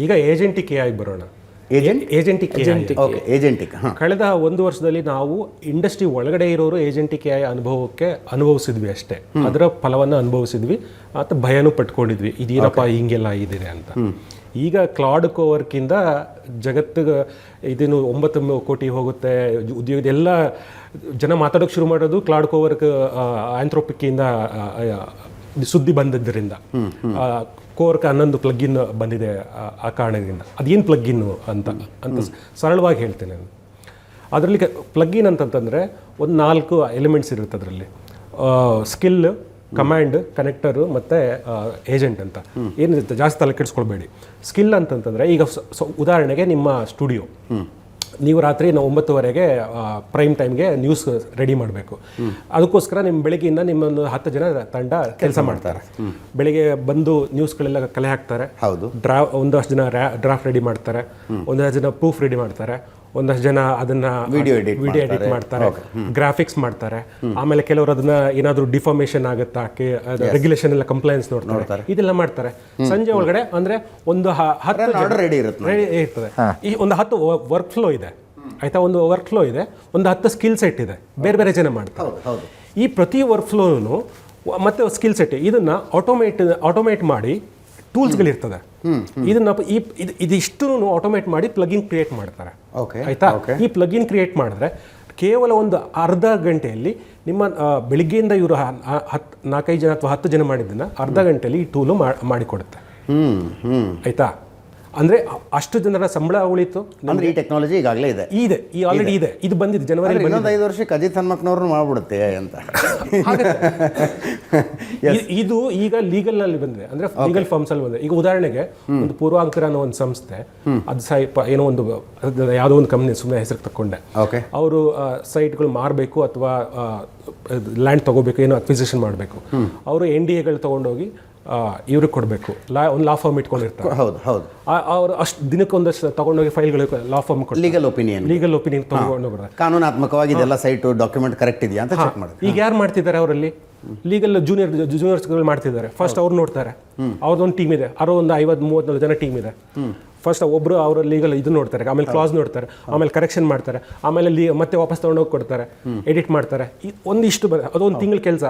ಈಗ ಏಜೆಂಟಿಕ್ ಆಗಿ ಬರೋಣ. ಏಜೆಂಟಿಕ್ ಕಳೆದ 1 ವರ್ಷದಲ್ಲಿ ನಾವು ಇಂಡಸ್ಟ್ರಿ ಒಳಗಡೆ ಇರೋರು ಏಜೆಂಟಿಕ್ ಅನುಭವಿಸಿದ್ವಿ ಅಷ್ಟೇ. ಅದರ ಫಲವನ್ನು ಅನುಭವಿಸಿದ್ವಿ ಅಥವಾ ಭಯನೂ ಪಟ್ಕೊಂಡಿದ್ವಿ, ಇದೇನಪ್ಪ ಹಿಂಗೆಲ್ಲ ಆಗಿದೆ ಅಂತ. ಈಗ ಕ್ಲೌಡ್ ಕೋವರ್ಕಿಂದ ಜಗತ್ತಿಗೆ ಇದೇನು 9 ಕೋಟಿ ಹೋಗುತ್ತೆ ಉದ್ಯೋಗ ಎಲ್ಲ ಜನ ಮಾತಾಡೋಕೆ ಶುರು ಮಾಡೋದು ಕ್ಲೌಡ್ ಕೋವರ್ಕ್ ಆಂಥ್ರೋಪಿಕ್ಕಿಂದ ಸುದ್ದಿ ಬಂದಿದ್ದರಿಂದ. ಕೋವರ್ಕ್ 11 ಪ್ಲಗ್ಗಿನ್ ಬಂದಿದೆ ಆ ಕಾರಣದಿಂದ. ಅದೇನು ಪ್ಲಗ್ಗಿನ್ನು ಅಂತ ಸರಳವಾಗಿ ಹೇಳ್ತೇನೆ ನಾನು. ಅದರಲ್ಲಿ ಪ್ಲಗ್ಗಿನ್ ಅಂತಂತಂದರೆ ಒಂದು 4 ಎಲಿಮೆಂಟ್ಸ್ ಇರುತ್ತೆ ಅದರಲ್ಲಿ. ಸ್ಕಿಲ್, ಕಮಾಂಡ್, ಕನೆಕ್ಟರು ಮತ್ತು ಏಜೆಂಟ್ ಅಂತ. ಏನಿರುತ್ತೆ ಜಾಸ್ತಿ ತಲೆ ಕೆಡಿಸ್ಕೊಳ್ಬೇಡಿ. ಸ್ಕಿಲ್ ಅಂತಂತಂದರೆ ಈಗ ಉದಾಹರಣೆಗೆ ನಿಮ್ಮ ಸ್ಟುಡಿಯೋ, ನೀವು ರಾತ್ರಿ 9:00 ಪ್ರೈಮ್ ಟೈಮ್ಗೆ ನ್ಯೂಸ್ ರೆಡಿ ಮಾಡಬೇಕು. ಅದಕ್ಕೋಸ್ಕರ ನಿಮ್ಮ ಬೆಳಗ್ಗೆಯಿಂದ ನಿಮ್ಮೊಂದು 10 ಜನ ತಂಡ ಕೆಲಸ ಮಾಡ್ತಾರೆ. ಬೆಳಿಗ್ಗೆ ಬಂದು ನ್ಯೂಸ್ಗಳೆಲ್ಲ ಕಲೆ ಹಾಕ್ತಾರೆ. ಒಂದಷ್ಟು ಜನ ಡ್ರಾಫ್ಟ್ ರೆಡಿ ಮಾಡ್ತಾರೆ, ಒಂದಷ್ಟು ಜನ ಪ್ರೂಫ್ ರೆಡಿ ಮಾಡ್ತಾರೆ, ಒಂದಷ್ಟು ಜನ ಅದನ್ನ ವಿಡಿಯೋ ಎಡಿಟ್ ಮಾಡ್ತಾರೆ, ಗ್ರಾಫಿಕ್ಸ್ ಮಾಡ್ತಾರೆ. ಆಮೇಲೆ ಕೆಲವರು ಅದನ್ನ ಏನಾದರೂ ಡಿಫಾರ್ಮೇಷನ್ ಆಗುತ್ತಾ, ರೆಗ್ಯುಲೇಷನ್ ಎಲ್ಲ ಕಂಪ್ಲೈನ್ಸ್ ನೋಡ್ತಾರೆ, ಇದೆಲ್ಲ ಮಾಡ್ತಾರೆ. ಸಂಜೆ ಒಳಗಡೆ ಅಂದ್ರೆ ಒಂದು 10 ರೆಡಿ ಇರ್ತದೆ. ಈ ಒಂದು 10 ವರ್ಕ್ ಫ್ಲೋ ಇದೆ, ಆಯ್ತಾ? ಒಂದು ವರ್ಕ್ ಫ್ಲೋ ಇದೆ, ಒಂದು 10 ಸ್ಕಿಲ್ ಸೆಟ್ ಇದೆ, ಬೇರೆ ಬೇರೆ ಜನ ಮಾಡ್ತಾರೆ. ಈ ಪ್ರತಿ ವರ್ಕ್ ಫ್ಲೋನು ಮತ್ತೆ ಸ್ಕಿಲ್ ಸೆಟ್ ಇದನ್ನ ಆಟೋಮೇಟ್ ಮಾಡಿ ಟೂಲ್ಸ್ಗಳಿರ್ತದೆ. ಇದನ್ನ ಇದಿಷ್ಟು ಆಟೋಮೇಟ್ ಮಾಡಿ ಪ್ಲಗಿನ್ ಕ್ರಿಯೇಟ್ ಮಾಡ್ತಾರೆ, ಆಯ್ತಾ? ಈ ಪ್ಲಗಿನ್ ಕ್ರಿಯೇಟ್ ಮಾಡಿದ್ರೆ ಕೇವಲ ಒಂದು ಅರ್ಧ ಗಂಟೆಯಲ್ಲಿ ನಿಮ್ಮ ಬೆಳಿಗ್ಗೆಯಿಂದ ಇವರು 4-5 ಜನ ಅಥವಾ 10 ಜನ ಮಾಡಿದ್ದನ್ನ ಅರ್ಧ ಗಂಟೆಯಲ್ಲಿ ಈ ಟೂಲು ಮಾಡಿಕೊಡುತ್ತೆ, ಆಯ್ತಾ? ಅಂದ್ರೆ ಅಷ್ಟು ಜನರ ಸಂಬಳ ಉಳಿತು. ಅಂದ್ರೆ ಈ ಟೆಕ್ನಾಲಜಿ ಈಗಾಗಲೇ ಇದೆ, ಆಲ್ರೆಡಿ ಇದೆ. ಇದು ಬಂದಿದೆ ಜನವರಿ. ಇನ್ನೊಂದು 5 ವರ್ಷಕ್ಕೆ ಅಜಿತ್ ಹನುಮಕ್ನವ್ರನ್ನ ಮಾಡ್ಬಿಡುತ್ತೆ ಅಂತ. ಇದು ಈಗ ಲೀಗಲ್ ನಲ್ಲಿ ಬಂದಿದೆ, ಅಂದ್ರೆ ಲೀಗಲ್ ಫಾರ್ಮ್ಸ್ ಅಲ್ಲಿ ಬಂದಿದೆ. ಈಗ ಉದಾಹರಣೆಗೆ ಒಂದು ಪೂರ್ವಾಂಕರ ಅನ್ನೋ ಒಂದು ಸಂಸ್ಥೆ, ಅದು ಏನೋ ಒಂದು ಯಾವುದೋ ಒಂದು ಕಂಪ್ನಿ ಸುಮ್ಮನೆ ಹೆಸರು ತಗೊಂಡೆ, ಅವರು ಸೈಟ್ಗಳು ಮಾರಬೇಕು ಅಥವಾ ಲ್ಯಾಂಡ್ ತಗೋಬೇಕು, ಏನೋ ಅಕ್ವಿಸಿಷನ್ ಮಾಡಬೇಕು. ಅವರು NDAಗಳು ತಗೊಂಡೋಗಿ ಇವ್ರಿಗೆ ಕೊಡಬೇಕು. ಒಂದು ಲಾ ಫಾರ್ಮ್ ಇಟ್ಕೊಂಡಿರ್ತಾರೆ. ಅವರು ಅಷ್ಟು ದಿನಕ್ಕೊಂದಷ್ಟು ತಗೊಂಡೋಗಿ ಫೈಲ್ಗಳು ಲಾ ಫಾರ್ಮ್ ಕೊಟ್ಟು ಲೀಗಲ್ ಒಪಿನಿಯನ್ ತಗೊಂಡು ಕಾನೂನಾತ್ಮಕವಾಗಿ ಇದೆಲ್ಲ ಸೈಟ್ ಡಾಕ್ಯುಮೆಂಟ್ ಕರೆಕ್ಟ್ ಇದೆಯಾ ಅಂತ ಚೆಕ್ ಮಾಡಿ. ಈಗ ಯಾರು ಮಾಡ್ತಿದ್ದಾರೆ ಅವರಲ್ಲಿ? ಲೀಗಲ್ ಜೂನಿಯರ್ಸ್ಗಳು ಮಾಡ್ತಿದ್ದಾರೆ. ಫಸ್ಟ್ ಅವ್ರು ನೋಡ್ತಾರೆ, ಅವ್ರದ್ದೊಂದು ಟೀಮ್ ಇದೆ, ಒಂದು 50-34 ಜನ ಟೀಮ್ ಇದೆ. ಫಸ್ಟ್ ಒಬ್ರು ಅವರ ಲೀಗಲ್ ಇದು ನೋಡ್ತಾರೆ, ಆಮೇಲೆ ಕ್ಲಾಸ್ ನೋಡ್ತಾರೆ, ಆಮೇಲೆ ಕರೆಕ್ಷನ್ ಮಾಡ್ತಾರೆ, ಆಮೇಲೆ ಮತ್ತೆ ವಾಪಸ್ ತೊಗೊಂಡೋಗಿ ಕೊಡ್ತಾರೆ, ಎಡಿಟ್ ಮಾಡ್ತಾರೆ. ಒಂದಿಷ್ಟು ಅದೊಂದು ತಿಂಗಳ ಕೆಲಸ.